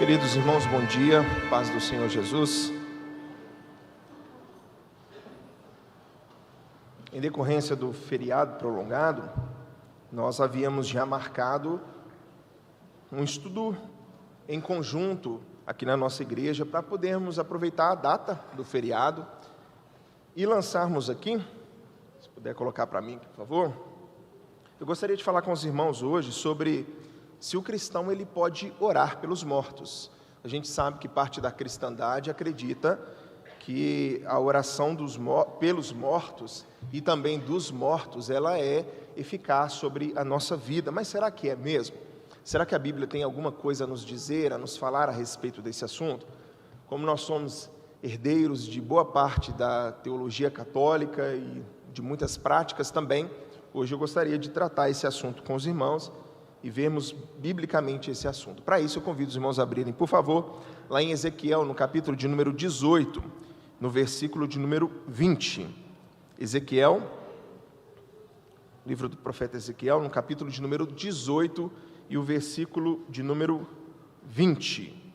Queridos irmãos, bom dia, paz do Senhor Jesus. Em decorrência do feriado prolongado, nós havíamos já marcado um estudo em conjunto aqui na nossa igreja para podermos aproveitar a data do feriado e lançarmos aqui, se puder colocar para mim, por favor. Eu gostaria de falar com os irmãos hoje sobre se o cristão ele pode orar pelos mortos. A gente sabe que parte da cristandade acredita que a oração pelos mortos e também dos mortos, ela é eficaz sobre a nossa vida. Mas será que é mesmo? Será que a Bíblia tem alguma coisa a nos dizer, a nos falar a respeito desse assunto? Como nós somos herdeiros de boa parte da teologia católica e de muitas práticas também, hoje eu gostaria de tratar esse assunto com os irmãos e vermos biblicamente esse assunto. Para isso eu convido os irmãos a abrirem, por favor, lá em Ezequiel, no capítulo de número 18, no versículo de número 20. Ezequiel, livro do profeta Ezequiel, no capítulo de número 18 e o versículo de número 20.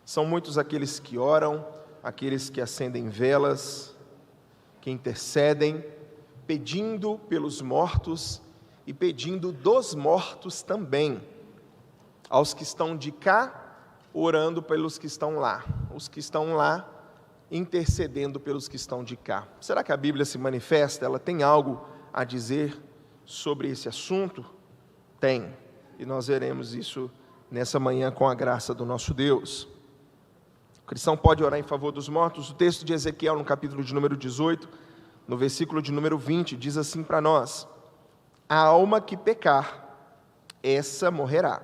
São muitos aqueles que oram, aqueles que acendem velas, que intercedem, pedindo pelos mortos e pedindo dos mortos também, aos que estão de cá, orando pelos que estão lá, os que estão lá, intercedendo pelos que estão de cá. Será que a Bíblia se manifesta? Ela tem algo a dizer sobre esse assunto? Tem, e nós veremos isso nessa manhã com a graça do nosso Deus. O cristão pode orar em favor dos mortos. O texto de Ezequiel, no capítulo de número 18, no versículo de número 20, diz assim para nós: a alma que pecar, essa morrerá.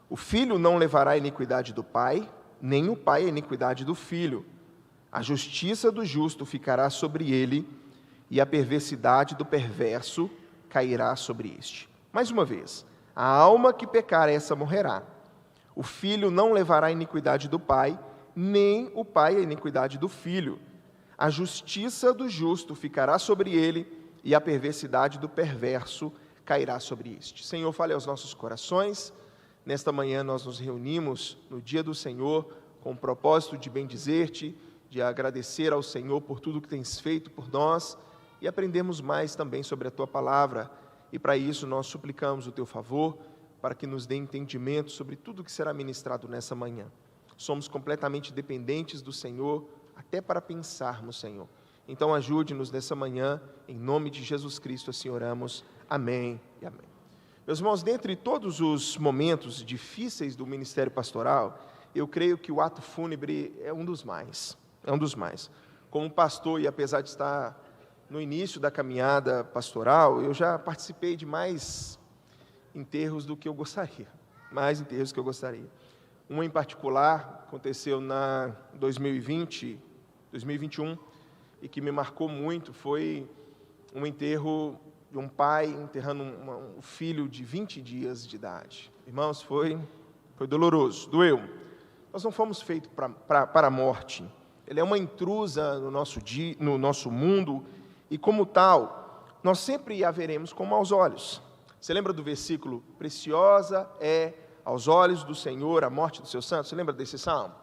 O filho não levará a iniquidade do pai, nem o pai a iniquidade do filho. A justiça do justo ficará sobre ele, e a perversidade do perverso cairá sobre este. Mais uma vez, a alma que pecar, essa morrerá. O filho não levará a iniquidade do pai, nem o pai a iniquidade do filho. A justiça do justo ficará sobre ele, e a perversidade do perverso cairá sobre este. Senhor, fale aos nossos corações. Nesta manhã nós nos reunimos no dia do Senhor com o propósito de bendizer-te, de agradecer ao Senhor por tudo que tens feito por nós e aprendemos mais também sobre a tua palavra. E para isso nós suplicamos o teu favor, para que nos dê entendimento sobre tudo que será ministrado nessa manhã. Somos completamente dependentes do Senhor, até para pensarmos, Senhor. Então ajude-nos nessa manhã, em nome de Jesus Cristo, assim oramos. Amém e amém. Meus irmãos, dentre todos os momentos difíceis do ministério pastoral, eu creio que o ato fúnebre é um dos mais. Como pastor, e apesar de estar no início da caminhada pastoral, eu já participei de mais enterros do que eu gostaria. Um em particular aconteceu na 2021, e que me marcou muito, foi um enterro de um pai enterrando um filho de 20 dias de idade. Irmãos, foi doloroso, doeu. Nós não fomos feitos para a morte. Ela é uma intrusa no nosso mundo, e como tal, nós sempre a veremos com maus olhos. Você lembra do versículo? Preciosa é aos olhos do Senhor a morte dos seus santos. Você lembra desse salmo?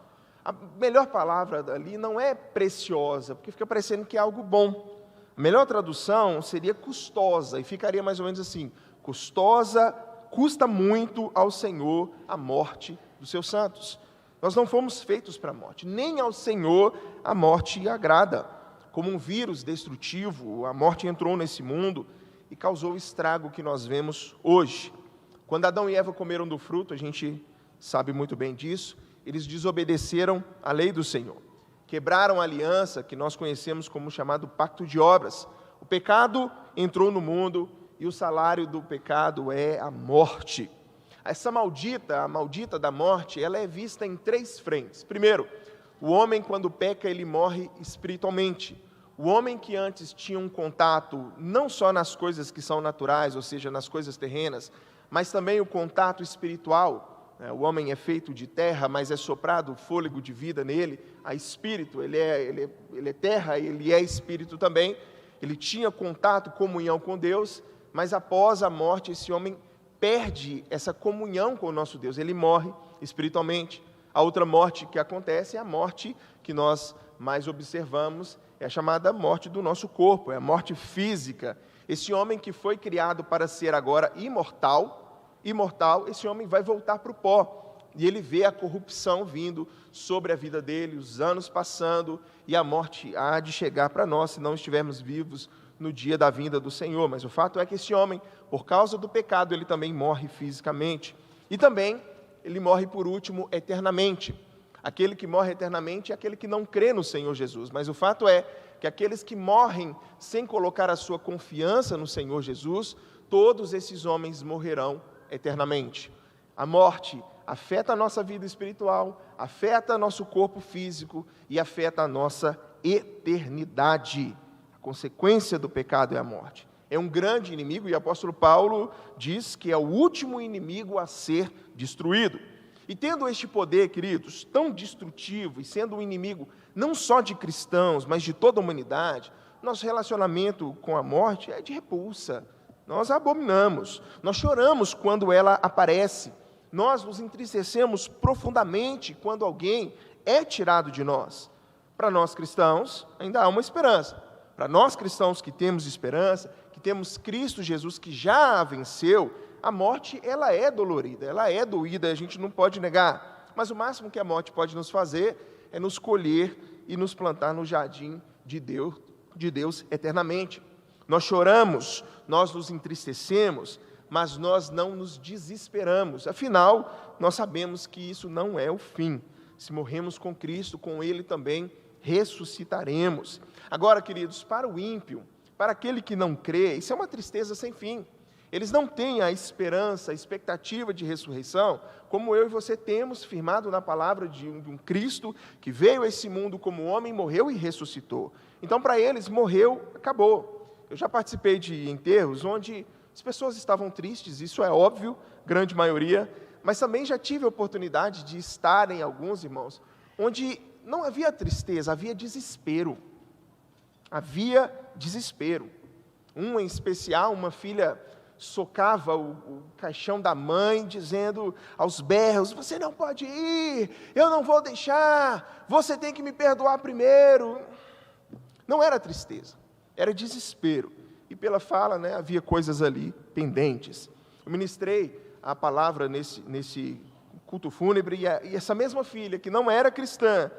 A melhor palavra ali não é preciosa, porque fica parecendo que é algo bom. A melhor tradução seria custosa, e ficaria mais ou menos assim: custosa, custa muito ao Senhor a morte dos seus santos. Nós não fomos feitos para a morte, nem ao Senhor a morte agrada. Como um vírus destrutivo, a morte entrou nesse mundo e causou o estrago que nós vemos hoje. Quando Adão e Eva comeram do fruto, a gente sabe muito bem disso, eles desobedeceram à lei do Senhor, quebraram a aliança que nós conhecemos como chamado pacto de obras. O pecado entrou no mundo e o salário do pecado é a morte. Essa a maldita da morte, ela é vista em três frentes. Primeiro, o homem quando peca, ele morre espiritualmente. O homem que antes tinha um contato não só nas coisas que são naturais, ou seja, nas coisas terrenas, mas também o contato espiritual. O homem é feito de terra, mas é soprado o fôlego de vida nele, a espírito, ele é terra, ele é espírito também. Ele tinha contato, comunhão com Deus, mas após a morte esse homem perde essa comunhão com o nosso Deus, ele morre espiritualmente. A outra morte que acontece é a morte que nós mais observamos, é a chamada morte do nosso corpo, é a morte física. Esse homem que foi criado para ser agora imortal, esse homem vai voltar para o pó. E ele vê a corrupção vindo sobre a vida dele, os anos passando, e a morte há de chegar para nós, se não estivermos vivos no dia da vinda do Senhor. Mas o fato é que esse homem, por causa do pecado, ele também morre fisicamente. E também, ele morre por último eternamente. Aquele que morre eternamente é aquele que não crê no Senhor Jesus. Mas o fato é que aqueles que morrem sem colocar a sua confiança no Senhor Jesus, todos esses homens morrerão eternamente. A morte afeta a nossa vida espiritual, afeta nosso corpo físico e afeta a nossa eternidade. A consequência do pecado é a morte. É um grande inimigo, e o apóstolo Paulo diz que é o último inimigo a ser destruído. E tendo este poder, queridos, tão destrutivo, e sendo um inimigo não só de cristãos, mas de toda a humanidade, nosso relacionamento com a morte é de repulsa. Nós a abominamos, nós choramos quando ela aparece, nós nos entristecemos profundamente quando alguém é tirado de nós. Para nós cristãos, ainda há uma esperança. Para nós cristãos que temos esperança, que temos Cristo Jesus que já a venceu, a morte ela é dolorida, ela é doída, a gente não pode negar. Mas o máximo que a morte pode nos fazer é nos colher e nos plantar no jardim de Deus eternamente. Nós choramos, nós nos entristecemos, mas nós não nos desesperamos. Afinal, nós sabemos que isso não é o fim. Se morremos com Cristo, com Ele também ressuscitaremos. Agora, queridos, para o ímpio, para aquele que não crê, isso é uma tristeza sem fim. Eles não têm a esperança, a expectativa de ressurreição, como eu e você temos, firmado na palavra de um Cristo que veio a esse mundo como homem, morreu e ressuscitou. Então, para eles, morreu, acabou. Eu já participei de enterros onde as pessoas estavam tristes, isso é óbvio, grande maioria, mas também já tive a oportunidade de estar em alguns, irmãos, onde não havia tristeza, havia desespero. Havia desespero. Um em especial, uma filha socava o caixão da mãe, dizendo aos berros: você não pode ir, eu não vou deixar, você tem que me perdoar primeiro. Não era tristeza, era desespero. E pela fala, havia coisas ali pendentes. Eu ministrei a palavra nesse culto fúnebre, e essa mesma filha, que não era cristã,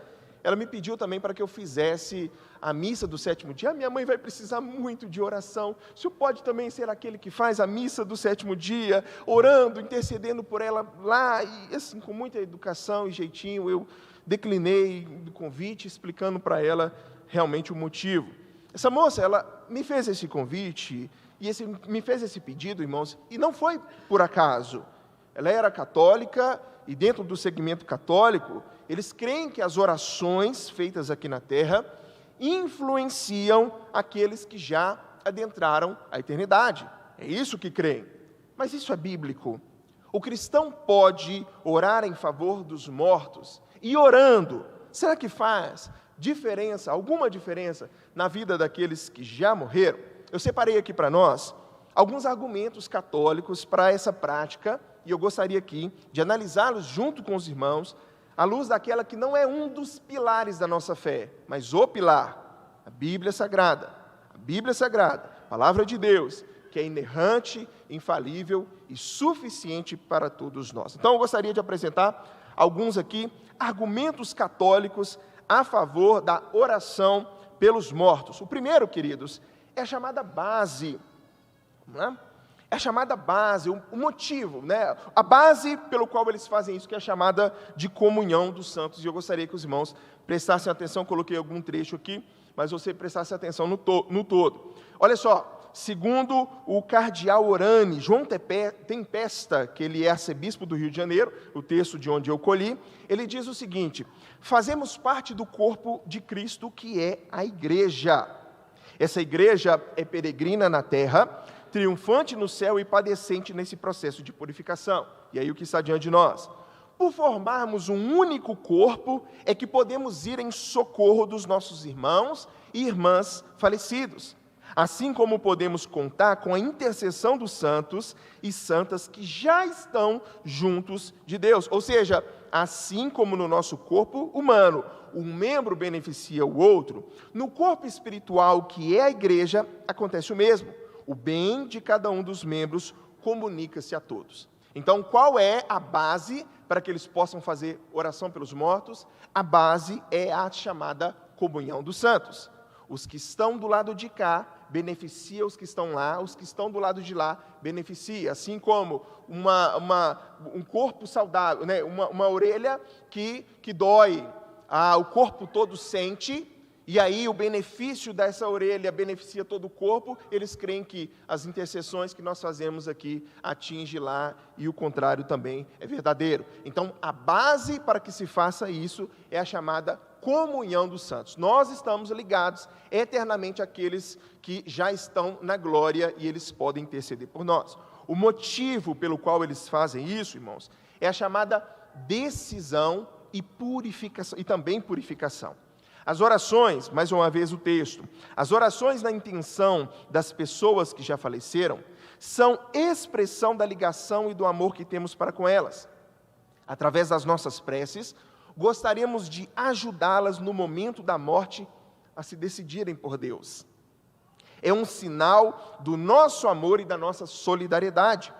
ela me pediu também para que eu fizesse a missa do 7º dia. A minha mãe vai precisar muito de oração. O senhor pode também ser aquele que faz a missa do 7º dia, orando, intercedendo por ela lá. E assim, com muita educação e jeitinho, eu declinei o convite, explicando para ela realmente o motivo. Essa moça, ela me fez esse convite, me fez esse pedido, irmãos, e não foi por acaso. Ela era católica, e dentro do segmento católico, eles creem que as orações feitas aqui na terra influenciam aqueles que já adentraram a eternidade. É isso que creem. Mas isso é bíblico. O cristão pode orar em favor dos mortos. E orando, será que faz diferença, alguma diferença, na vida daqueles que já morreram? Eu separei aqui para nós alguns argumentos católicos para essa prática, e eu gostaria aqui de analisá-los junto com os irmãos, à luz daquela que não é um dos pilares da nossa fé, mas o pilar, a Bíblia Sagrada. A Bíblia Sagrada, a Palavra de Deus, que é inerrante, infalível e suficiente para todos nós. Então, eu gostaria de apresentar alguns aqui argumentos católicos a favor da oração pelos mortos. O primeiro, queridos, é a chamada base, É a chamada base, o motivo, a base pelo qual eles fazem isso, que é a chamada de comunhão dos santos. E eu gostaria que os irmãos prestassem atenção, coloquei algum trecho aqui, mas você prestasse atenção no todo. Olha só, segundo o cardeal Orani, João Tempesta, que ele é arcebispo do Rio de Janeiro, o texto de onde eu colhi, ele diz o seguinte: fazemos parte do corpo de Cristo, que é a igreja. Essa igreja é peregrina na terra, triunfante no céu e padecente nesse processo de purificação. E aí o que está diante de nós? Por formarmos um único corpo, é que podemos ir em socorro dos nossos irmãos e irmãs falecidos. Assim como podemos contar com a intercessão dos santos e santas que já estão juntos de Deus. Ou seja, assim como no nosso corpo humano, um membro beneficia o outro, no corpo espiritual, que é a igreja, acontece o mesmo. O bem de cada um dos membros comunica-se a todos. Então, qual é a base para que eles possam fazer oração pelos mortos? A base é a chamada comunhão dos santos. Os que estão do lado de cá beneficiam os que estão lá, os que estão do lado de lá beneficiam. Assim como um corpo saudável, né? uma orelha que dói, o corpo todo sente, e aí o benefício dessa orelha beneficia todo o corpo. Eles creem que as intercessões que nós fazemos aqui atingem lá, e o contrário também é verdadeiro. Então, a base para que se faça isso é a chamada comunhão dos santos. Nós estamos ligados eternamente àqueles que já estão na glória e eles podem interceder por nós. O motivo pelo qual eles fazem isso, irmãos, é a chamada decisão e purificação, e também purificação. As orações, mais uma vez o texto, as orações na intenção das pessoas que já faleceram são expressão da ligação e do amor que temos para com elas. Através das nossas preces, gostaríamos de ajudá-las no momento da morte a se decidirem por Deus. É um sinal do nosso amor e da nossa solidariedade.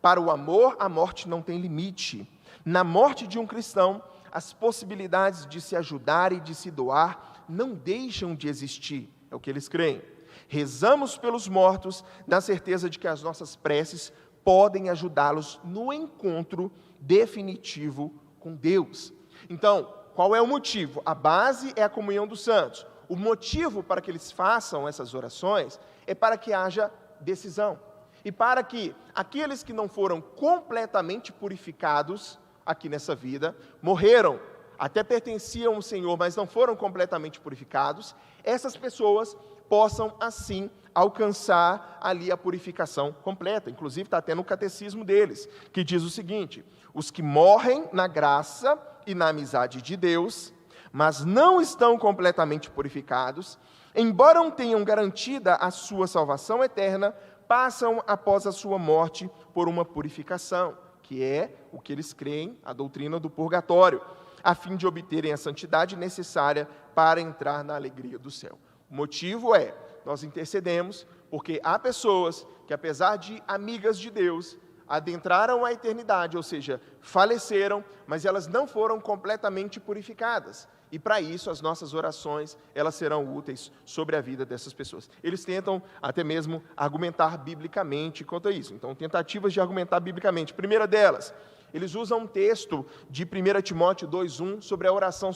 Para o amor, a morte não tem limite. Na morte de um cristão, as possibilidades de se ajudar e de se doar não deixam de existir, é o que eles creem. Rezamos pelos mortos, na certeza de que as nossas preces podem ajudá-los no encontro definitivo com Deus. Então, qual é o motivo? A base é a comunhão dos santos. O motivo para que eles façam essas orações é para que haja decisão. E para que aqueles que não foram completamente purificados aqui nessa vida, morreram, até pertenciam ao Senhor, mas não foram completamente purificados, essas pessoas possam, assim, alcançar ali a purificação completa. Inclusive, está até no catecismo deles, que diz o seguinte: os que morrem na graça e na amizade de Deus, mas não estão completamente purificados, embora não tenham garantida a sua salvação eterna, passam após a sua morte por uma purificação, que é o que eles creem, a doutrina do purgatório, a fim de obterem a santidade necessária para entrar na alegria do céu. O motivo é, nós intercedemos, porque há pessoas que, apesar de amigas de Deus, adentraram a eternidade, ou seja, faleceram, mas elas não foram completamente purificadas. E para isso as nossas orações, elas serão úteis sobre a vida dessas pessoas. Eles tentam até mesmo argumentar biblicamente quanto a isso. Então, tentativas de argumentar biblicamente. Primeira delas, eles usam um texto de 1 Timóteo 2:1 sobre a oração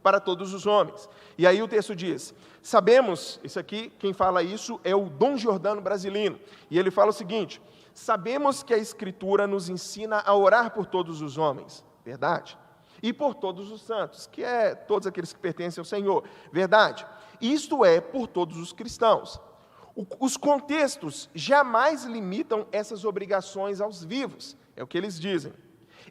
para todos os homens. E aí o texto diz: sabemos, isso aqui, quem fala isso é o Dom Giordano Brasilino. E ele fala o seguinte: sabemos que a Escritura nos ensina a orar por todos os homens. Verdade? E por todos os santos, que é todos aqueles que pertencem ao Senhor. Verdade? Isto é, por todos os cristãos. Os contextos jamais limitam essas obrigações aos vivos, é o que eles dizem.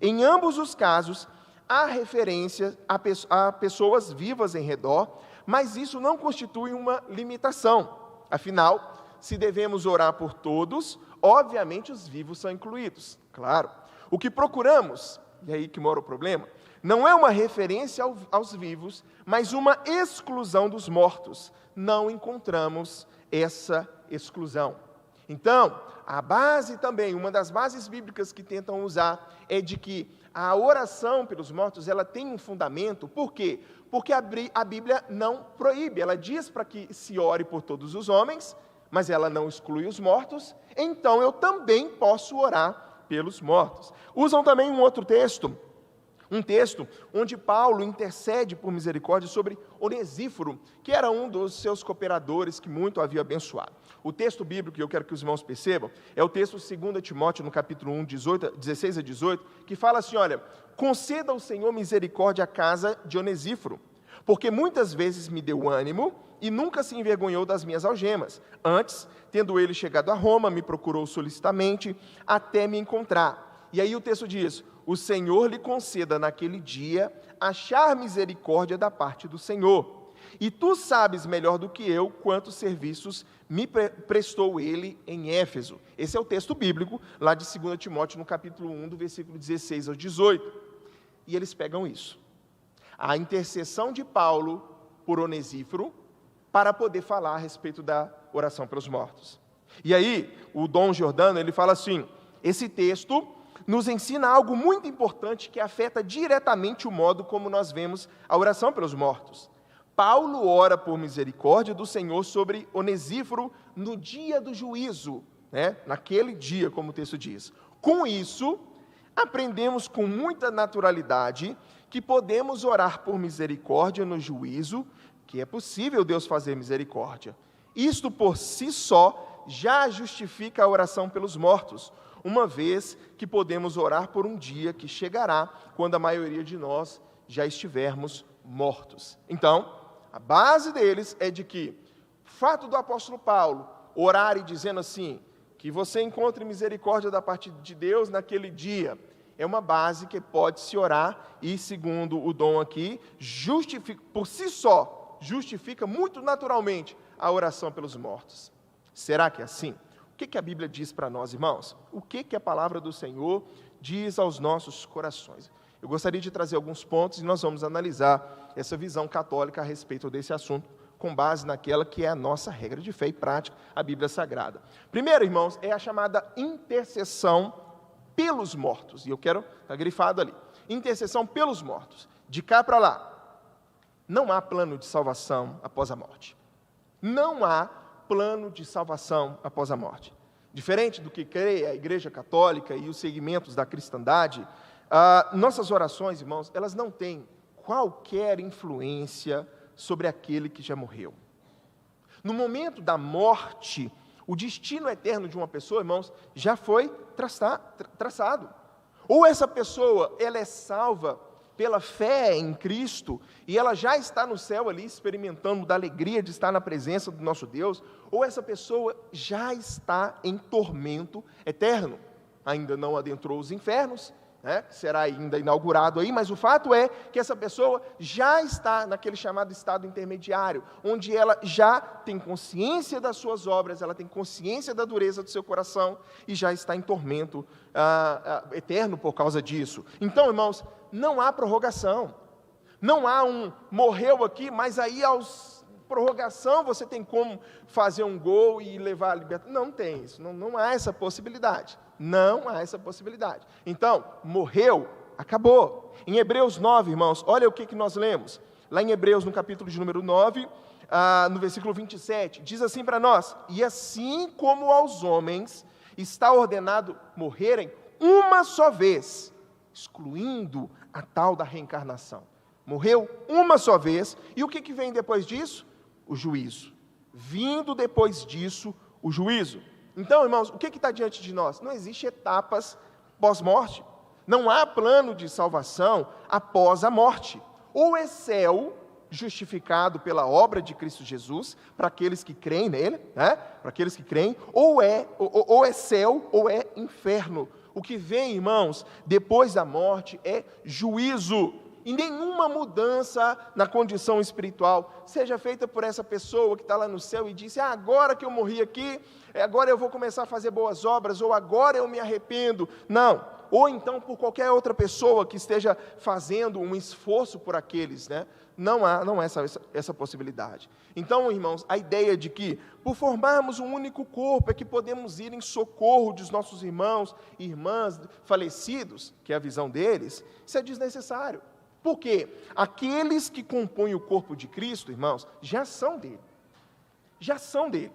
Em ambos os casos, há referência a pessoas vivas em redor, mas isso não constitui uma limitação. Afinal, se devemos orar por todos, obviamente os vivos são incluídos, claro. O que procuramos, e é aí que mora o problema, não é uma referência aos vivos, mas uma exclusão dos mortos. Não encontramos essa exclusão. Então, a base também, uma das bases bíblicas que tentam usar, é de que a oração pelos mortos, ela tem um fundamento. Por quê? Porque a Bíblia não proíbe, ela diz para que se ore por todos os homens, mas ela não exclui os mortos, então eu também posso orar pelos mortos. Usam também um outro texto, onde Paulo intercede por misericórdia sobre Onesíforo, que era um dos seus cooperadores que muito havia abençoado. O texto bíblico que eu quero que os irmãos percebam é o texto 2 Timóteo, no capítulo 1, 16 a 18, que fala assim: olha, conceda ao Senhor misericórdia à casa de Onesíforo, porque muitas vezes me deu ânimo e nunca se envergonhou das minhas algemas. Antes, tendo ele chegado a Roma, me procurou solicitamente até me encontrar. E aí o texto diz: o Senhor lhe conceda naquele dia achar misericórdia da parte do Senhor. e tu sabes melhor do que eu quantos serviços me prestou ele em Éfeso. Esse é o texto bíblico, lá de 2 Timóteo, no capítulo 1, do versículo 16 ao 18. E eles pegam isso. A intercessão de Paulo por Onesíforo, para poder falar a respeito da oração pelos mortos. E aí, o Dom Giordano, ele fala assim, esse texto nos ensina algo muito importante que afeta diretamente o modo como nós vemos a oração pelos mortos. Paulo ora por misericórdia do Senhor sobre Onesíforo no dia do juízo, naquele dia, como o texto diz. Com isso, aprendemos com muita naturalidade que podemos orar por misericórdia no juízo, que é possível Deus fazer misericórdia. Isto por si só já justifica a oração pelos mortos, uma vez que podemos orar por um dia que chegará quando a maioria de nós já estivermos mortos. Então, a base deles é de que o fato do apóstolo Paulo orar e dizendo assim, que você encontre misericórdia da parte de Deus naquele dia, é uma base que pode se orar e, segundo o Dom aqui, justifica, por si só, justifica muito naturalmente a oração pelos mortos. Será que é assim? O que a Bíblia diz para nós, irmãos? O que a palavra do Senhor diz aos nossos corações? Eu gostaria de trazer alguns pontos e nós vamos analisar essa visão católica a respeito desse assunto, com base naquela que é a nossa regra de fé e prática, a Bíblia Sagrada. Primeiro, irmãos, é a chamada intercessão pelos mortos. E eu quero, está grifado ali, intercessão pelos mortos. De cá para lá, não há plano de salvação após a morte. Não há plano de salvação após a morte. Diferente do que crê a Igreja Católica e os segmentos da cristandade, nossas orações, irmãos, elas não têm qualquer influência sobre aquele que já morreu. No momento da morte, o destino eterno de uma pessoa, irmãos, já foi traçado. Ou essa pessoa, ela é salva pela fé em Cristo, e ela já está no céu ali, experimentando da alegria de estar na presença do nosso Deus, ou essa pessoa já está em tormento eterno, ainda não adentrou os infernos, será ainda inaugurado aí, mas o fato é que essa pessoa já está naquele chamado estado intermediário, onde ela já tem consciência das suas obras, ela tem consciência da dureza do seu coração, e já está em tormento eterno por causa disso. Então, irmãos, não há prorrogação, não há morreu aqui, mas aí aos prorrogação você tem como fazer um gol e levar a libertação. Não tem isso, não há essa possibilidade. Não há essa possibilidade. Então, morreu, acabou. Em Hebreus 9, irmãos, olha o que nós lemos. Lá em Hebreus, no capítulo de número 9, no versículo 27, diz assim para nós, e assim como aos homens está ordenado morrerem uma só vez, excluindo a tal da reencarnação. Morreu uma só vez, e o que vem depois disso? O juízo. Vindo depois disso, o juízo. Então, irmãos, o que está diante de nós? Não existe etapas pós-morte. Não há plano de salvação após a morte. Ou é céu, justificado pela obra de Cristo Jesus, para aqueles que creem nele, para aqueles que creem, ou é céu, ou é inferno. O que vem, irmãos, depois da morte é juízo. E nenhuma mudança na condição espiritual seja feita por essa pessoa que está lá no céu e disse, agora que eu morri aqui, agora eu vou começar a fazer boas obras, ou agora eu me arrependo. Não. Ou então por qualquer outra pessoa que esteja fazendo um esforço por aqueles, Não há essa possibilidade. Então, irmãos, a ideia de que, por formarmos um único corpo, é que podemos ir em socorro dos nossos irmãos e irmãs falecidos, que é a visão deles, isso é desnecessário. Por quê? Aqueles que compõem o corpo de Cristo, irmãos, já são dele. Já são dele.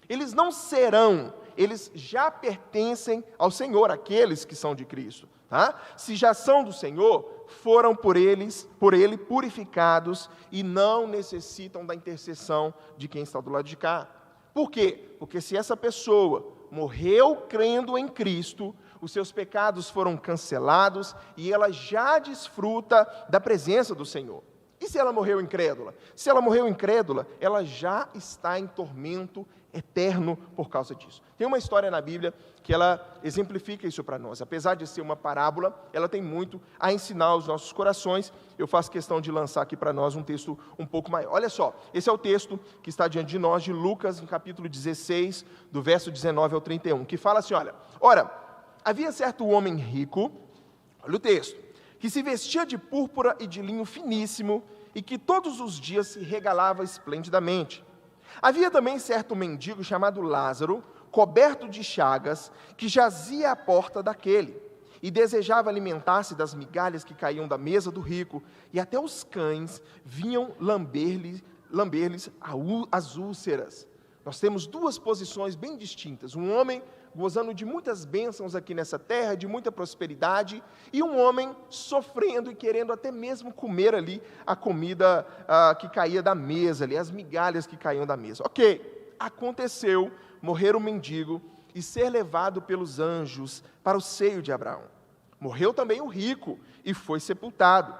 Eles não serão, eles já pertencem ao Senhor, aqueles que são de Cristo. Se já são do Senhor, foram por ele purificados e não necessitam da intercessão de quem está do lado de cá. Por quê? Porque se essa pessoa morreu crendo em Cristo, os seus pecados foram cancelados e ela já desfruta da presença do Senhor. E se ela morreu incrédula? Se ela morreu incrédula, ela já está em tormento eterno por causa disso. Tem uma história na Bíblia que ela exemplifica isso para nós. Apesar de ser uma parábola, ela tem muito a ensinar aos nossos corações. Eu faço questão de lançar aqui para nós um texto um pouco maior. Olha só, esse é o texto que está diante de nós, de Lucas, no capítulo 16, do verso 19 ao 31, que fala assim, olha, ora, havia certo homem rico, olha o texto, que se vestia de púrpura e de linho finíssimo, e que todos os dias se regalava esplendidamente. Havia também certo mendigo chamado Lázaro, coberto de chagas, que jazia à porta daquele, e desejava alimentar-se das migalhas que caíam da mesa do rico, e até os cães vinham lamber-lhes as úlceras. Nós temos duas posições bem distintas, um homem gozando de muitas bênçãos aqui nessa terra, de muita prosperidade, e um homem sofrendo e querendo até mesmo comer ali a comida que caía da mesa, ali, as migalhas que caíam da mesa. Ok, aconteceu morrer o mendigo e ser levado pelos anjos para o seio de Abraão. Morreu também o rico e foi sepultado.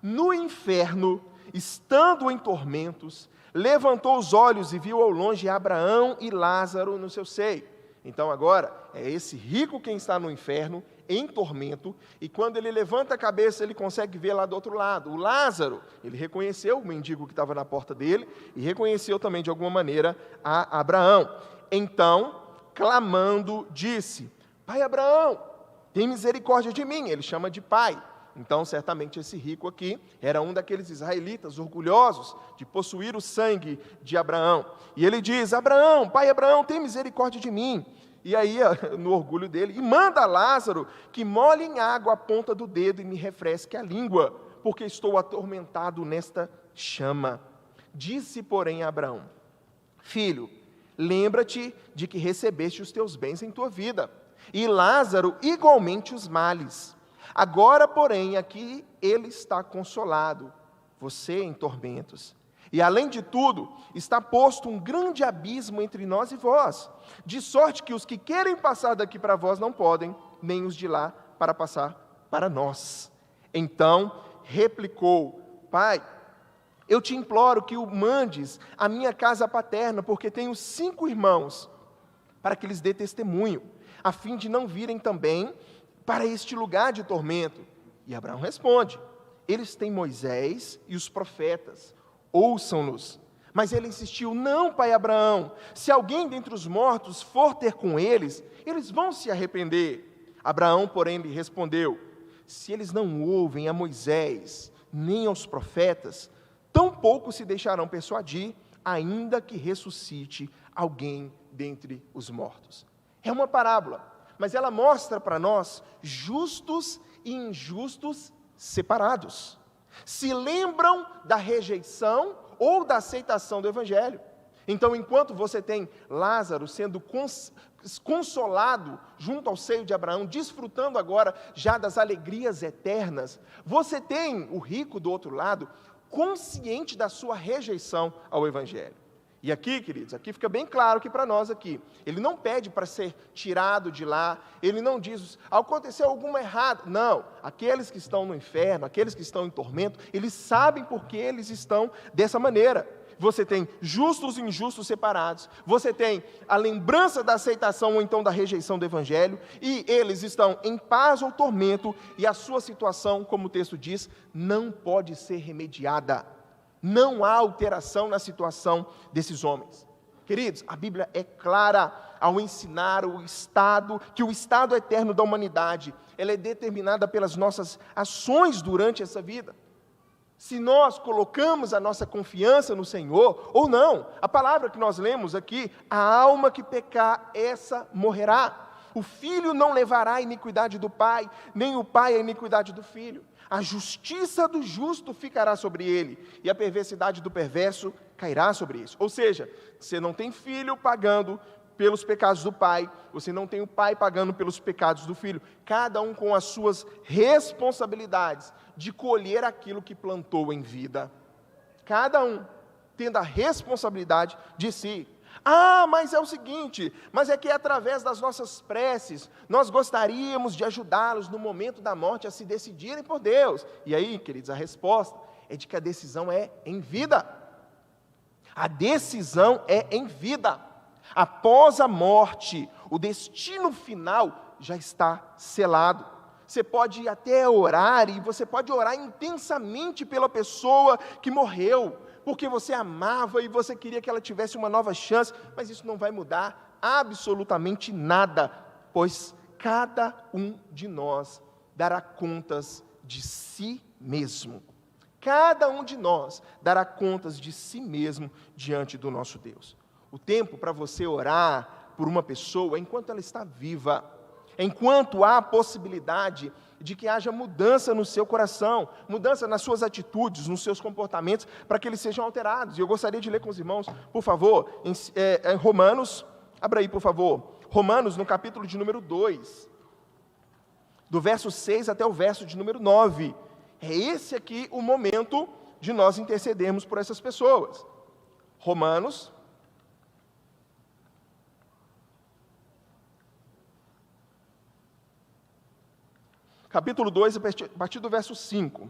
No inferno, estando em tormentos, levantou os olhos e viu ao longe Abraão e Lázaro no seu seio. Então agora, é esse rico quem está no inferno, em tormento, e quando ele levanta a cabeça, ele consegue ver lá do outro lado. O Lázaro, ele reconheceu o mendigo que estava na porta dele, e reconheceu também, de alguma maneira, a Abraão. Então, clamando, disse, Pai Abraão, tem misericórdia de mim. Ele chama de pai. Então, certamente, esse rico aqui era um daqueles israelitas orgulhosos de possuir o sangue de Abraão. E ele diz, Abraão, pai Abraão, tem misericórdia de mim. E aí, no orgulho dele, e manda Lázaro que molhe em água a ponta do dedo e me refresque a língua, porque estou atormentado nesta chama. Disse, porém, a Abraão, filho, lembra-te de que recebeste os teus bens em tua vida, e Lázaro igualmente os males. Agora, porém, aqui ele está consolado, você em tormentos. E, além de tudo, está posto um grande abismo entre nós e vós, de sorte que os que querem passar daqui para vós não podem, nem os de lá para passar para nós. Então, replicou, Pai, eu te imploro que o mandes à minha casa paterna, porque tenho 5 irmãos, para que lhes dê testemunho, a fim de não virem também para este lugar de tormento. E Abraão responde, eles têm Moisés e os profetas, ouçam-nos. Mas ele insistiu, não, pai Abraão, se alguém dentre os mortos for ter com eles, eles vão se arrepender. Abraão, porém, lhe respondeu, se eles não ouvem a Moisés, nem aos profetas, tampouco se deixarão persuadir, ainda que ressuscite alguém dentre os mortos. É uma parábola, mas ela mostra para nós justos e injustos separados. Se lembram da rejeição ou da aceitação do Evangelho. Então, enquanto você tem Lázaro sendo consolado junto ao seio de Abraão, desfrutando agora já das alegrias eternas, você tem o rico do outro lado, consciente da sua rejeição ao Evangelho. E aqui, queridos, aqui fica bem claro que para nós aqui, ele não pede para ser tirado de lá, ele não diz, aconteceu alguma errada. Não, aqueles que estão no inferno, aqueles que estão em tormento, eles sabem por que eles estão dessa maneira. Você tem justos e injustos separados, você tem a lembrança da aceitação ou então da rejeição do Evangelho, e eles estão em paz ou tormento, e a sua situação, como o texto diz, não pode ser remediada. Não há alteração na situação desses homens. Queridos, a Bíblia é clara ao ensinar que o estado eterno da humanidade, ela é determinada pelas nossas ações durante essa vida. Se nós colocamos a nossa confiança no Senhor ou não. A palavra que nós lemos aqui, a alma que pecar, essa morrerá. O filho não levará a iniquidade do pai, nem o pai a iniquidade do filho. A justiça do justo ficará sobre ele, e a perversidade do perverso cairá sobre isso. Ou seja, você não tem filho pagando pelos pecados do pai, você não tem o pai pagando pelos pecados do filho, cada um com as suas responsabilidades de colher aquilo que plantou em vida. Cada um tendo a responsabilidade de si. Ah, mas é o seguinte, mas é que através das nossas preces, nós gostaríamos de ajudá-los no momento da morte a se decidirem por Deus. E aí, queridos, a resposta é de que a decisão é em vida. A decisão é em vida. Após a morte, o destino final já está selado. Você pode até orar, e você pode orar intensamente pela pessoa que morreu, porque você amava e você queria que ela tivesse uma nova chance, mas isso não vai mudar absolutamente nada, pois cada um de nós dará contas de si mesmo. Cada um de nós dará contas de si mesmo diante do nosso Deus. O tempo para você orar por uma pessoa é enquanto ela está viva, enquanto há a possibilidade de que haja mudança no seu coração, mudança nas suas atitudes, nos seus comportamentos, para que eles sejam alterados. E eu gostaria de ler com os irmãos, por favor, em Romanos, abra aí, por favor, Romanos, no capítulo de número 2, do verso 6 até o verso de número 9. É esse aqui o momento de nós intercedermos por essas pessoas. Romanos, capítulo 2, a partir do verso 5.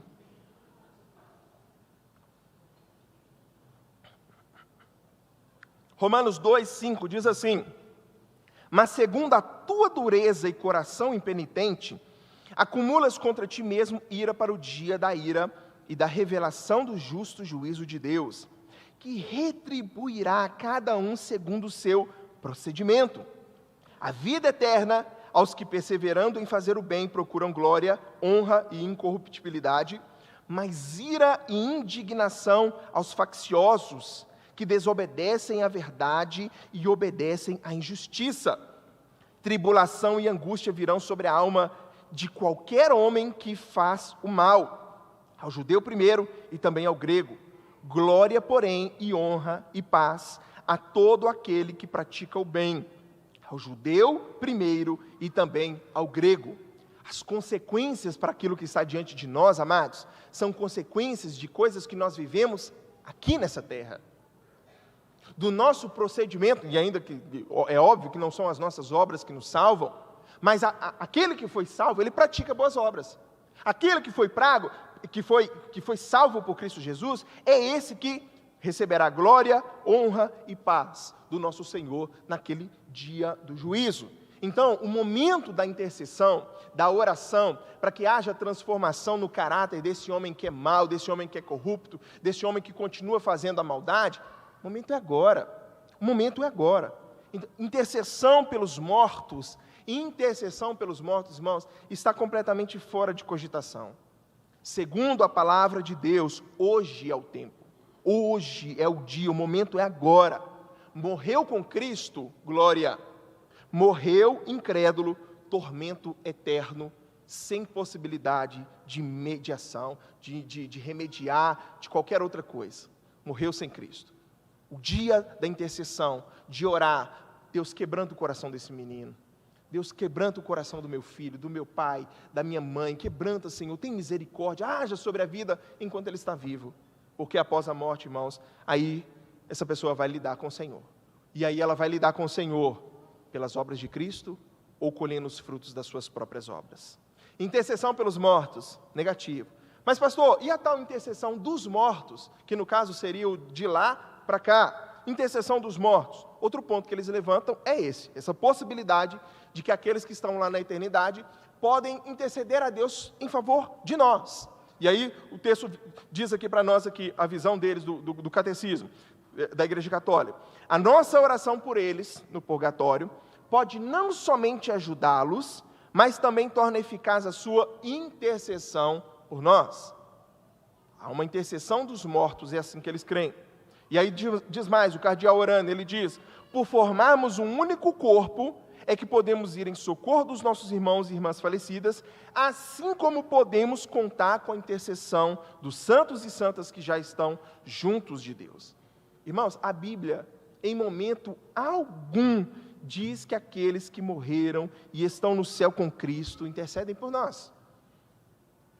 Romanos 2, 5 diz assim: mas segundo a tua dureza e coração impenitente, acumulas contra ti mesmo ira para o dia da ira e da revelação do justo juízo de Deus, que retribuirá a cada um segundo o seu procedimento. A vida eterna aos que, perseverando em fazer o bem, procuram glória, honra e incorruptibilidade, mas ira e indignação aos facciosos, que desobedecem à verdade e obedecem à injustiça. Tribulação e angústia virão sobre a alma de qualquer homem que faz o mal, ao judeu primeiro e também ao grego. Glória, porém, e honra e paz a todo aquele que pratica o bem, ao judeu primeiro e também ao grego. As consequências para aquilo que está diante de nós, amados, são consequências de coisas que nós vivemos aqui nessa terra. Do nosso procedimento, e ainda que é óbvio que não são as nossas obras que nos salvam, mas aquele que foi salvo, ele pratica boas obras. Aquele que foi prago, que foi salvo por Cristo Jesus, é esse que receberá glória, honra e paz do nosso Senhor naquele dia do juízo. Então, o momento da intercessão, da oração, para que haja transformação no caráter desse homem que é mau, desse homem que é corrupto, desse homem que continua fazendo a maldade, o momento é agora. O momento é agora. Intercessão pelos mortos, irmãos, está completamente fora de cogitação. Segundo a palavra de Deus, hoje é o tempo. Hoje é o dia, o momento é agora. Morreu com Cristo, glória. Morreu incrédulo, tormento eterno, sem possibilidade de mediação, de remediar, de qualquer outra coisa. Morreu sem Cristo. O dia da intercessão, de orar, Deus quebranta o coração desse menino. Deus quebranta o coração do meu filho, do meu pai, da minha mãe. Quebranta, Senhor, tem misericórdia, haja sobre a vida enquanto ele está vivo. Porque após a morte, irmãos, aí essa pessoa vai lidar com o Senhor. E aí ela vai lidar com o Senhor pelas obras de Cristo ou colhendo os frutos das suas próprias obras. Intercessão pelos mortos, negativo. Mas pastor, e a tal intercessão dos mortos, que no caso seria o de lá para cá? Intercessão dos mortos. Outro ponto que eles levantam é essa possibilidade de que aqueles que estão lá na eternidade podem interceder a Deus em favor de nós. E aí o texto diz aqui para nós aqui, a visão deles do catecismo, da Igreja Católica. A nossa oração por eles, no purgatório, pode não somente ajudá-los, mas também torna eficaz a sua intercessão por nós. Há uma intercessão dos mortos, é assim que eles creem. E aí diz mais, o cardeal orando, ele diz: por formarmos um único corpo, é que podemos ir em socorro dos nossos irmãos e irmãs falecidas, assim como podemos contar com a intercessão dos santos e santas que já estão juntos de Deus. Irmãos, a Bíblia, em momento algum, diz que aqueles que morreram e estão no céu com Cristo intercedem por nós.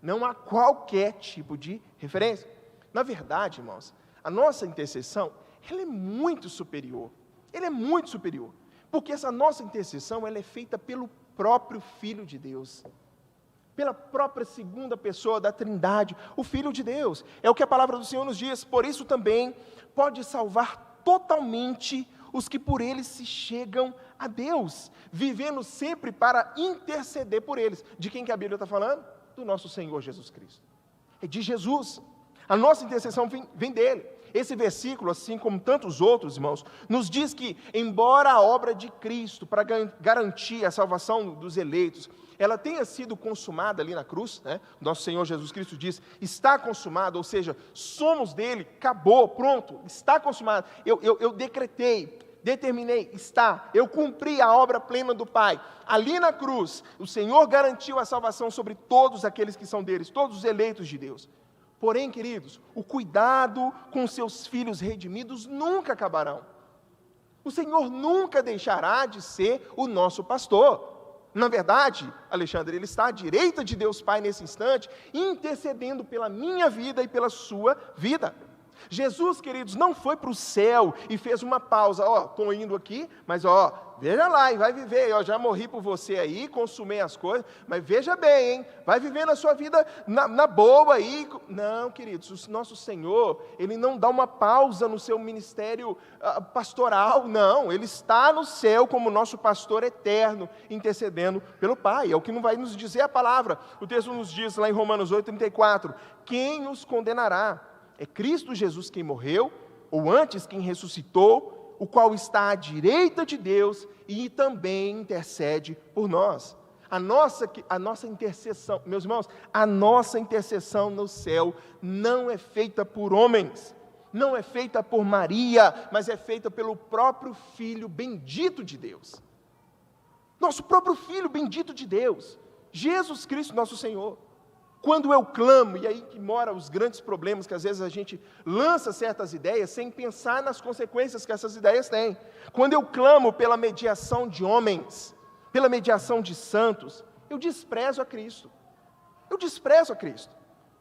Não há qualquer tipo de referência. Na verdade, irmãos, a nossa intercessão, ela é muito superior. Ela é muito superior. Porque essa nossa intercessão, ela é feita pelo próprio Filho de Deus. Pela própria segunda pessoa da Trindade, o Filho de Deus. É o que a palavra do Senhor nos diz. Por isso também pode salvar totalmente os que por eles se chegam a Deus, vivendo sempre para interceder por eles. De quem que a Bíblia está falando? Do nosso Senhor Jesus Cristo. É de Jesus. A nossa intercessão vem dele. Esse versículo, assim como tantos outros, irmãos, nos diz que, embora a obra de Cristo, para garantir a salvação dos eleitos, ela tenha sido consumada ali na cruz, né? Nosso Senhor Jesus Cristo diz, está consumado, ou seja, somos dele, acabou, pronto, está consumado. Eu decretei, determinei, está, eu cumpri a obra plena do Pai. Ali na cruz, o Senhor garantiu a salvação sobre todos aqueles que são deles, todos os eleitos de Deus. Porém, queridos, o cuidado com seus filhos redimidos nunca acabarão. O Senhor nunca deixará de ser o nosso pastor. Na verdade, Alexandre, Ele está à direita de Deus Pai nesse instante, intercedendo pela minha vida e pela sua vida. Jesus, queridos, não foi para o céu e fez uma pausa, estou indo aqui, mas veja lá, e vai viver, já morri por você aí, consumei as coisas, mas veja bem, hein, vai vivendo a sua vida na boa aí. Não, queridos, o nosso Senhor, Ele não dá uma pausa no seu ministério pastoral, não, Ele está no céu como nosso pastor eterno, intercedendo pelo Pai, é o que não vai nos dizer a palavra. O texto nos diz lá em Romanos 8:34, quem os condenará? É Cristo Jesus quem morreu, ou antes quem ressuscitou, o qual está à direita de Deus e também intercede por nós. A nossa intercessão, meus irmãos, a nossa intercessão no céu não é feita por homens, não é feita por Maria, mas é feita pelo próprio Filho bendito de Deus. Nosso próprio Filho bendito de Deus, Jesus Cristo, nosso Senhor. Quando eu clamo, e aí que moram os grandes problemas, que às vezes a gente lança certas ideias sem pensar nas consequências que essas ideias têm. Quando eu clamo pela mediação de homens, pela mediação de santos, eu desprezo a Cristo. Eu desprezo a Cristo.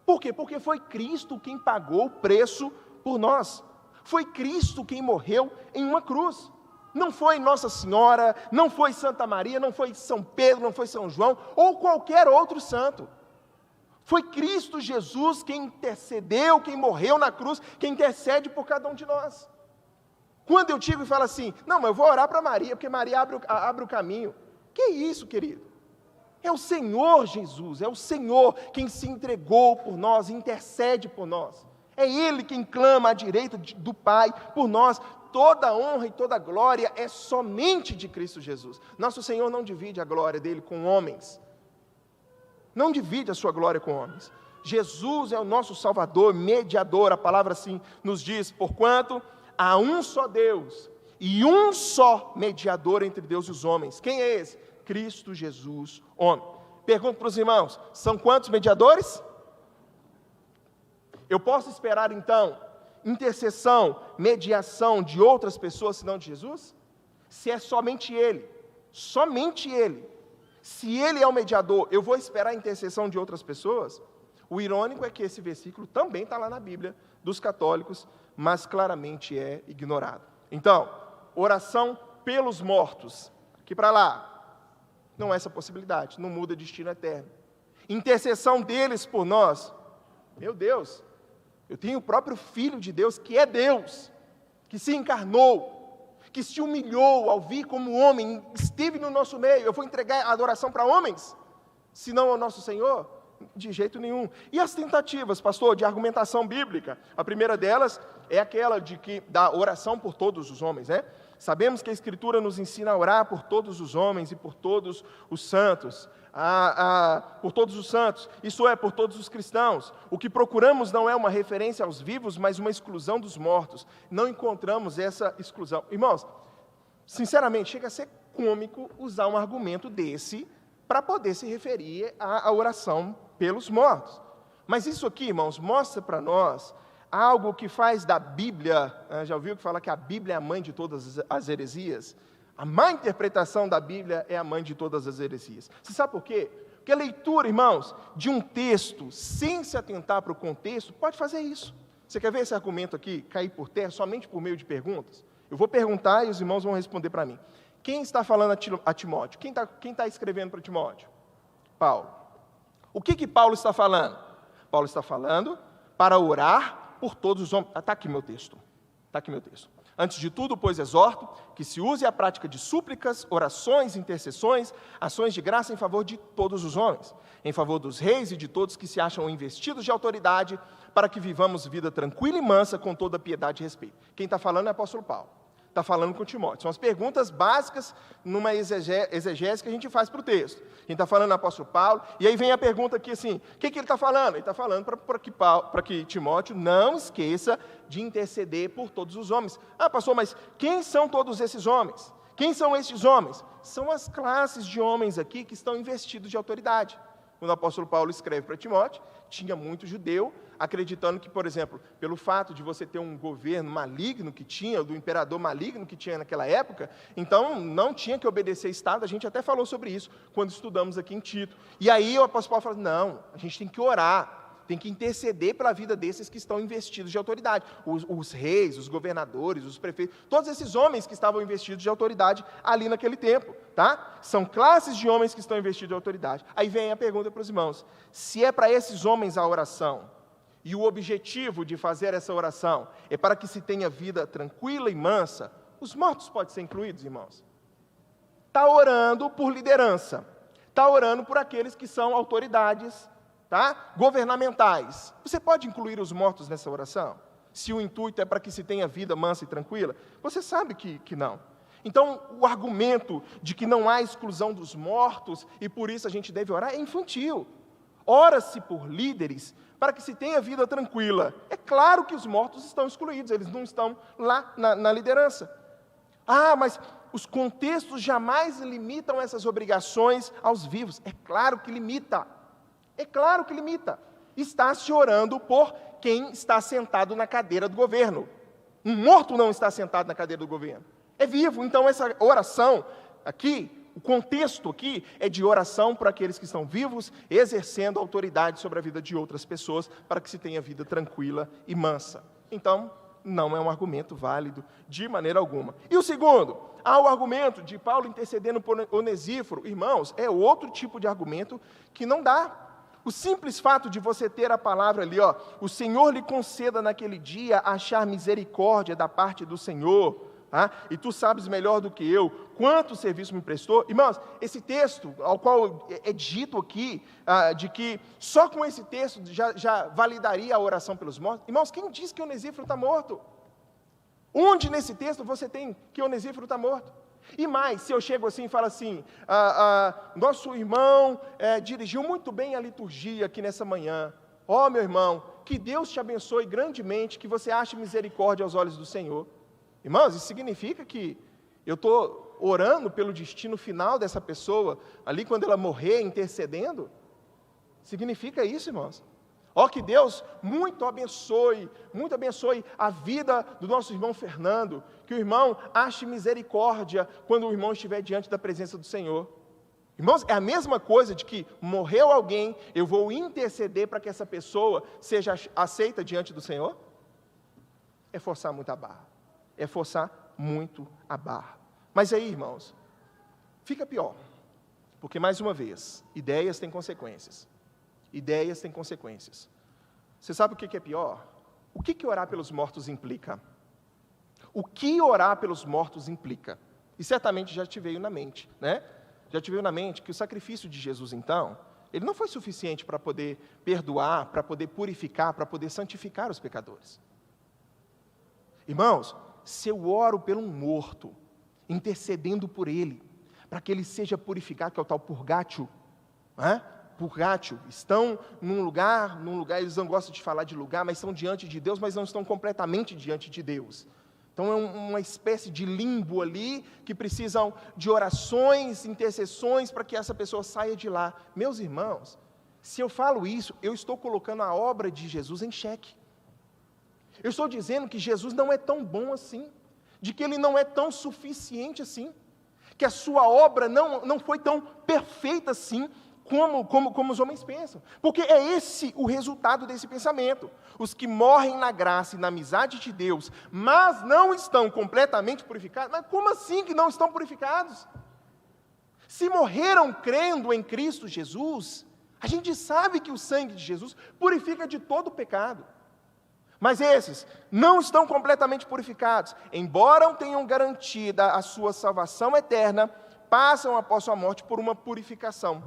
Por quê? Porque foi Cristo quem pagou o preço por nós. Foi Cristo quem morreu em uma cruz. Não foi Nossa Senhora, não foi Santa Maria, não foi São Pedro, não foi São João, ou qualquer outro santo. Foi Cristo Jesus quem intercedeu, quem morreu na cruz, quem intercede por cada um de nós. Quando eu digo e falo assim, não, mas eu vou orar para Maria, porque Maria abre o caminho. Que isso, querido? É o Senhor Jesus, é o Senhor quem se entregou por nós, intercede por nós. É Ele quem clama à direita do Pai por nós. Toda a honra e toda a glória é somente de Cristo Jesus. Nosso Senhor não divide a glória dele com homens. Não divide a sua glória com homens. Jesus é o nosso Salvador, mediador. A palavra assim nos diz, porquanto há um só Deus e um só mediador entre Deus e os homens. Quem é esse? Cristo Jesus, homem. Pergunto para os irmãos, são quantos mediadores? Eu posso esperar então intercessão, mediação de outras pessoas senão de Jesus? Se é somente Ele, se Ele é o mediador, eu vou esperar a intercessão de outras pessoas? O irônico é que esse versículo também está lá na Bíblia dos católicos, mas claramente é ignorado. Então, oração pelos mortos, aqui para lá, não é essa possibilidade, não muda destino eterno. Intercessão deles por nós, meu Deus, eu tenho o próprio Filho de Deus, que é Deus, que se encarnou, que se humilhou ao vir como homem, esteve no nosso meio. Eu vou entregar a adoração para homens, se não ao nosso Senhor? De jeito nenhum. E as tentativas, pastor, de argumentação bíblica? A primeira delas é aquela da oração por todos os homens, né? Sabemos que a Escritura nos ensina a orar por todos os homens e por todos os santos. Por todos os santos, isso é, por todos os cristãos. O que procuramos não é uma referência aos vivos, mas uma exclusão dos mortos. Não encontramos essa exclusão. Irmãos, sinceramente, chega a ser cômico usar um argumento desse para poder se referir à oração pelos mortos. Mas isso aqui, irmãos, mostra para nós algo que faz da Bíblia, já ouviu que fala que a Bíblia é a mãe de todas as heresias? A má interpretação da Bíblia é a mãe de todas as heresias. Você sabe por quê? Porque a leitura, irmãos, de um texto, sem se atentar para o contexto, pode fazer isso. Você quer ver esse argumento aqui cair por terra somente por meio de perguntas? Eu vou perguntar e os irmãos vão responder para mim. Quem está falando a Timóteo? Quem está escrevendo para Timóteo? Paulo. O que Paulo está falando? Paulo está falando para orar por todos os homens. Está aqui meu texto. Antes de tudo, pois, exorto que se use a prática de súplicas, orações, intercessões, ações de graça em favor de todos os homens, em favor dos reis e de todos que se acham investidos de autoridade, para que vivamos vida tranquila e mansa, com toda piedade e respeito. Quem está falando é o apóstolo Paulo. Está falando com Timóteo. São as perguntas básicas numa exegese que a gente faz para o texto. Quem está falando é o apóstolo Paulo. E aí vem a pergunta aqui assim, o que ele está falando? Ele está falando para que Timóteo não esqueça de interceder por todos os homens. Ah, pastor, mas quem são todos esses homens? Quem são esses homens? São as classes de homens aqui que estão investidos de autoridade. Quando o apóstolo Paulo escreve para Timóteo, tinha muito judeu acreditando que, por exemplo, pelo fato de você ter um governo maligno que tinha, do imperador maligno que tinha naquela época, então não tinha que obedecer Estado. A gente até falou sobre isso quando estudamos aqui em Tito. E aí o apóstolo Paulo fala, não, a gente tem que orar, tem que interceder pela vida desses que estão investidos de autoridade. Os reis, os governadores, os prefeitos, todos esses homens que estavam investidos de autoridade ali naquele tempo, tá? São classes de homens que estão investidos de autoridade. Aí vem a pergunta para os irmãos, se é para esses homens a oração, e o objetivo de fazer essa oração é para que se tenha vida tranquila e mansa, os mortos podem ser incluídos, irmãos? Está orando por liderança, está orando por aqueles que são autoridades, tá? Governamentais. Você pode incluir os mortos nessa oração? Se o intuito é para que se tenha vida mansa e tranquila? Você sabe que não. Então, o argumento de que não há exclusão dos mortos e por isso a gente deve orar é infantil. Ora-se por líderes para que se tenha vida tranquila. É claro que os mortos estão excluídos, eles não estão lá na liderança. Ah, mas os contextos jamais limitam essas obrigações aos vivos. É claro que limita. É claro que limita. Está se orando por quem está sentado na cadeira do governo. Um morto não está sentado na cadeira do governo. É vivo. Então, essa oração aqui, o contexto aqui é de oração por aqueles que estão vivos, exercendo autoridade sobre a vida de outras pessoas, para que se tenha vida tranquila e mansa. Então, não é um argumento válido de maneira alguma. E o segundo, há o argumento de Paulo intercedendo por Onesíforo. Irmãos, é outro tipo de argumento que não dá. O simples fato de você ter a palavra ali, ó, o Senhor lhe conceda naquele dia achar misericórdia da parte do Senhor, e tu sabes melhor do que eu quanto serviço me prestou. Irmãos, esse texto, ao qual é dito aqui, de que só com esse texto já validaria a oração pelos mortos. Irmãos, quem diz que Onesíforo está morto? Onde nesse texto você tem que Onesíforo está morto? E mais, se eu chego assim e falo assim, nosso irmão dirigiu muito bem a liturgia aqui nessa manhã. Ó, meu irmão, que Deus te abençoe grandemente, que você ache misericórdia aos olhos do Senhor. Irmãos, isso significa que eu estou orando pelo destino final dessa pessoa, ali quando ela morrer, intercedendo? Significa isso, irmãos? Ó, que Deus muito abençoe a vida do nosso irmão Fernando, que o irmão ache misericórdia quando o irmão estiver diante da presença do Senhor. Irmãos, é a mesma coisa de que morreu alguém, eu vou interceder para que essa pessoa seja aceita diante do Senhor? É forçar muito a barra. É forçar muito a barra. Mas aí, irmãos, fica pior. Porque, mais uma vez, ideias têm consequências. Ideias têm consequências. Você sabe o que é pior? O que orar pelos mortos implica? O que orar pelos mortos implica? E certamente já te veio na mente, né? Já te veio na mente que o sacrifício de Jesus, então, ele não foi suficiente para poder perdoar, para poder purificar, para poder santificar os pecadores. Irmãos, se eu oro pelo um morto, intercedendo por ele, para que ele seja purificado, que é o tal purgátio, purgátio, estão num lugar, eles não gostam de falar de lugar, mas estão diante de Deus, mas não estão completamente diante de Deus. Então é uma espécie de limbo ali, que precisam de orações, intercessões, para que essa pessoa saia de lá. Meus irmãos, se eu falo isso, eu estou colocando a obra de Jesus em xeque. Eu estou dizendo que Jesus não é tão bom assim, de que Ele não é tão suficiente assim, que a sua obra não foi tão perfeita assim, como os homens pensam. Porque é esse o resultado desse pensamento. Os que morrem na graça e na amizade de Deus, mas não estão completamente purificados. Mas como assim que não estão purificados? Se morreram crendo em Cristo Jesus, a gente sabe que o sangue de Jesus purifica de todo pecado. Mas esses não estão completamente purificados. Embora tenham garantida a sua salvação eterna, passam após sua morte por uma purificação,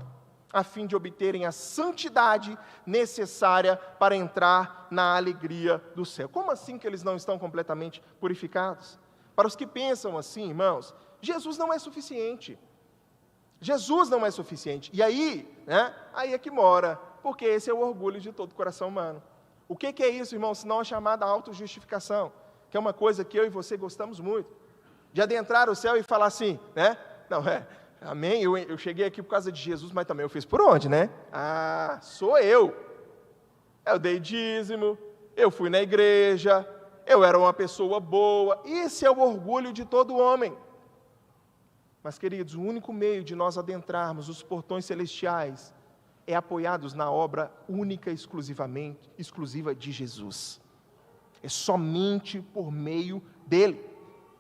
a fim de obterem a santidade necessária para entrar na alegria do céu. Como assim que eles não estão completamente purificados? Para os que pensam assim, irmãos, Jesus não é suficiente. Jesus não é suficiente. E aí, aí é que mora, porque esse é o orgulho de todo coração humano. O que é isso, irmão, senão a chamada autojustificação, que é uma coisa que eu e você gostamos muito, de adentrar o céu e falar assim, não, amém, eu cheguei aqui por causa de Jesus, mas também eu fiz por onde, sou eu dei dízimo, eu fui na igreja, eu era uma pessoa boa. Esse é o orgulho de todo homem. Mas, queridos, o único meio de nós adentrarmos os portões celestiais é apoiados na obra única e exclusiva de Jesus. É somente por meio dele.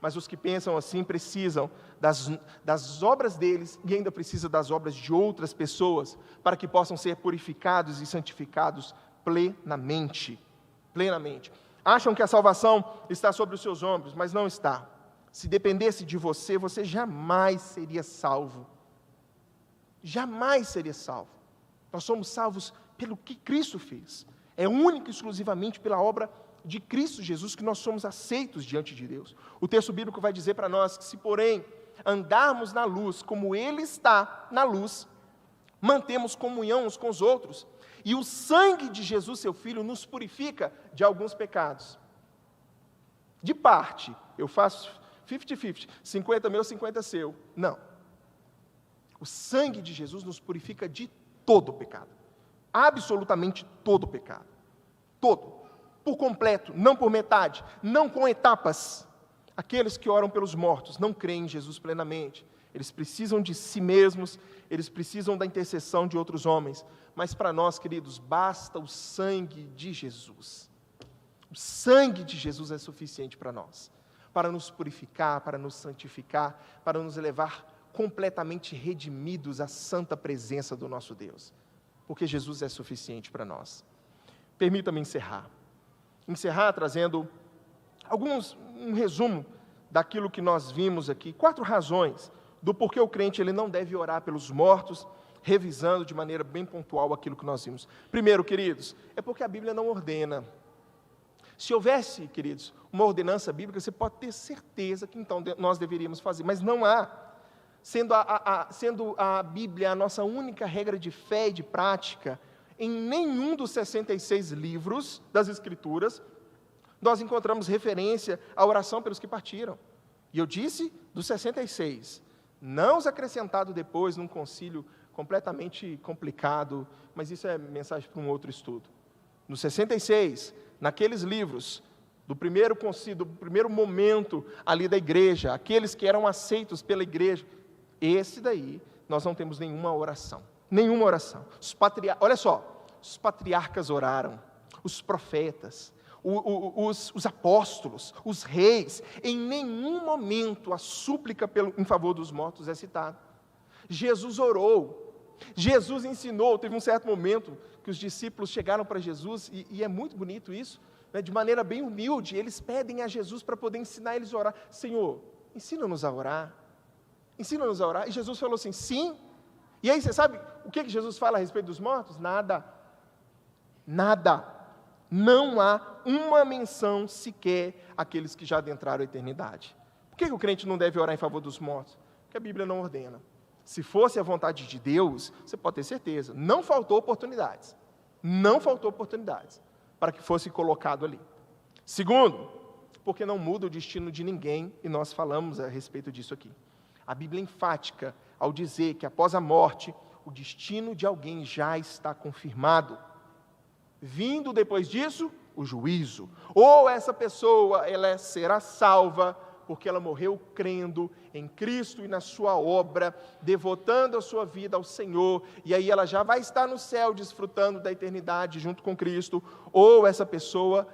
Mas os que pensam assim precisam das obras deles e ainda precisam das obras de outras pessoas para que possam ser purificados e santificados plenamente. Plenamente. Acham que a salvação está sobre os seus ombros, mas não está. Se dependesse de você, você jamais seria salvo. Jamais seria salvo. Nós somos salvos pelo que Cristo fez. É único e exclusivamente pela obra de Cristo Jesus que nós somos aceitos diante de Deus. O texto bíblico vai dizer para nós que se, porém, andarmos na luz como Ele está na luz, mantemos comunhão uns com os outros, e o sangue de Jesus, seu Filho, nos purifica de alguns pecados. De parte, eu faço 50-50, 50 meu, 50 seu. Não. O sangue de Jesus nos purifica de todo o pecado. Absolutamente todo o pecado. Todo. Por completo, não por metade, não com etapas. Aqueles que oram pelos mortos não creem em Jesus plenamente. Eles precisam de si mesmos, eles precisam da intercessão de outros homens. Mas para nós, queridos, basta o sangue de Jesus. O sangue de Jesus é suficiente para nós, para nos purificar, para nos santificar, para nos levar completamente redimidos à santa presença do nosso Deus, porque Jesus é suficiente para nós. Permita-me encerrar trazendo um resumo daquilo que nós vimos aqui, 4 razões do porquê o crente ele não deve orar pelos mortos, revisando de maneira bem pontual aquilo que nós vimos. Primeiro, queridos, é porque a Bíblia não ordena. Se houvesse, queridos, uma ordenança bíblica, você pode ter certeza que então nós deveríamos fazer, mas não há. Sendo a Bíblia a nossa única regra de fé e de prática, em nenhum dos 66 livros das Escrituras, nós encontramos referência à oração pelos que partiram. E eu disse dos 66, não os acrescentado depois num concílio completamente complicado, mas isso é mensagem para um outro estudo. Nos 66, naqueles livros, do primeiro concílio, do primeiro momento ali da igreja, aqueles que eram aceitos pela igreja, esse daí, nós não temos nenhuma oração. Nenhuma oração. Olha só, os patriarcas oraram, os profetas, os apóstolos, os reis, em nenhum momento a súplica em favor dos mortos é citada. Jesus orou, Jesus ensinou. Teve um certo momento que os discípulos chegaram para Jesus, e é muito bonito isso, de maneira bem humilde, eles pedem a Jesus para poder ensinar eles a orar. Senhor, ensina-nos a orar. Ensina-nos a orar. E Jesus falou assim, sim. E aí você sabe o que Jesus fala a respeito dos mortos? Nada. Nada. Não há uma menção sequer àqueles que já adentraram a eternidade. Por que o crente não deve orar em favor dos mortos? Porque a Bíblia não ordena. Se fosse a vontade de Deus, você pode ter certeza, não faltou oportunidades. Não faltou oportunidades para que fosse colocado ali. Segundo, porque não muda o destino de ninguém, e nós falamos a respeito disso aqui. A Bíblia é enfática ao dizer que após a morte, o destino de alguém já está confirmado. Vindo depois disso, o juízo. Ou essa pessoa, ela será salva, porque ela morreu crendo em Cristo e na sua obra, devotando a sua vida ao Senhor, e aí ela já vai estar no céu, desfrutando da eternidade junto com Cristo, ou essa pessoa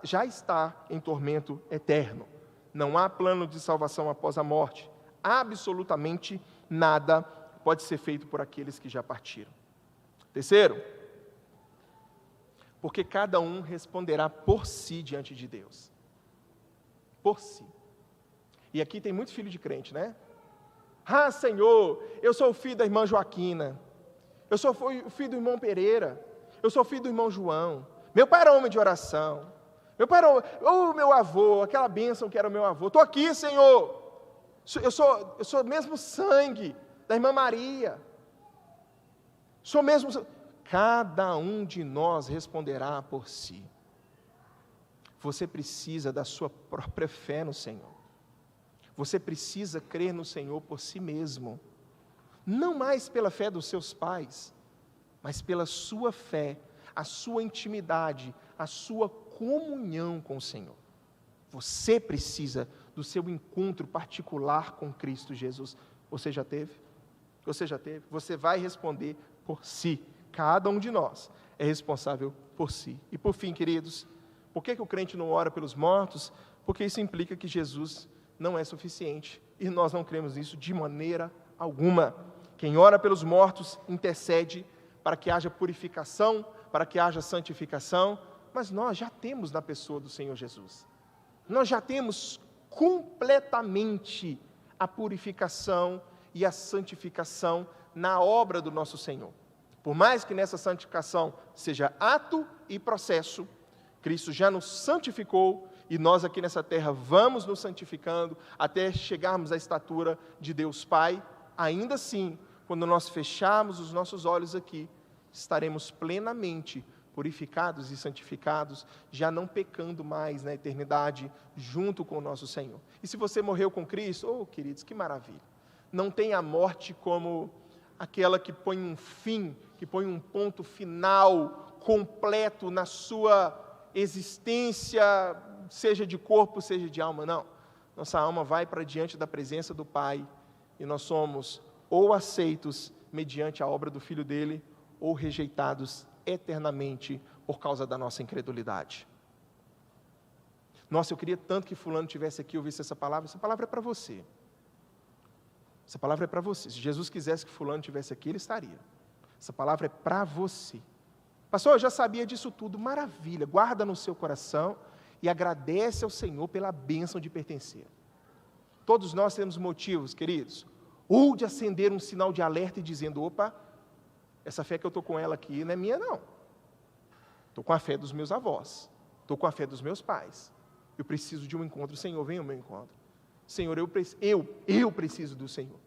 já está em tormento eterno. Não há plano de salvação após a morte. Absolutamente nada pode ser feito por aqueles que já partiram. Terceiro, Porque cada um responderá por si diante de Deus. Por si. E aqui tem muito filho de crente, né? Ah, Senhor, eu sou o filho da irmã Joaquina. Eu sou o filho do irmão Pereira. Eu sou filho do irmão João. Meu pai era homem de oração. Meu pai era meu avô, aquela bênção que era o meu avô. Estou aqui, Senhor. Eu sou mesmo sangue da irmã Maria. Sou mesmo. Cada um de nós responderá por si. Você precisa da sua própria fé no Senhor. Você precisa crer no Senhor por si mesmo. Não mais pela fé dos seus pais, mas pela sua fé, a sua intimidade, a sua comunhão com o Senhor. Você precisa do seu encontro particular com Cristo Jesus. Você já teve? Você já teve? Você vai responder por si. Cada um de nós é responsável por si. E por fim, queridos, por que o crente não ora pelos mortos? Porque isso implica que Jesus não é suficiente. E nós não cremos nisso de maneira alguma. Quem ora pelos mortos intercede para que haja purificação, para que haja santificação, mas nós já temos na pessoa do Senhor Jesus. Nós já temos completamente a purificação e a santificação na obra do nosso Senhor. Por mais que nessa santificação seja ato e processo, Cristo já nos santificou e nós aqui nessa terra vamos nos santificando até chegarmos à estatura de Deus Pai. Ainda assim, quando nós fecharmos os nossos olhos aqui, estaremos plenamente purificados e santificados, já não pecando mais na eternidade, junto com o nosso Senhor. E se você morreu com Cristo, oh, queridos, que maravilha! Não tem a morte como aquela que põe um fim, que põe um ponto final, completo na sua existência, seja de corpo, seja de alma, não. Nossa alma vai para diante da presença do Pai, e nós somos ou aceitos mediante a obra do Filho dele, ou rejeitados eternamente por causa da nossa incredulidade. Nossa, eu queria tanto que fulano estivesse aqui e ouvisse essa palavra é para você. Essa palavra é para você. Se Jesus quisesse que fulano estivesse aqui, ele estaria. Essa palavra é para você. Pastor, eu já sabia disso tudo, maravilha, guarda no seu coração e agradece ao Senhor pela bênção de pertencer. Todos nós temos motivos, queridos, ou de acender um sinal de alerta e dizendo, opa, essa fé que eu estou com ela aqui não é minha não, estou com a fé dos meus avós, estou com a fé dos meus pais, eu preciso de um encontro. Senhor, venha ao meu encontro. Senhor, eu preciso do Senhor,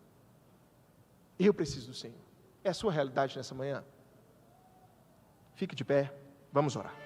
eu preciso do Senhor. É a sua realidade nessa manhã? Fique de pé, vamos orar.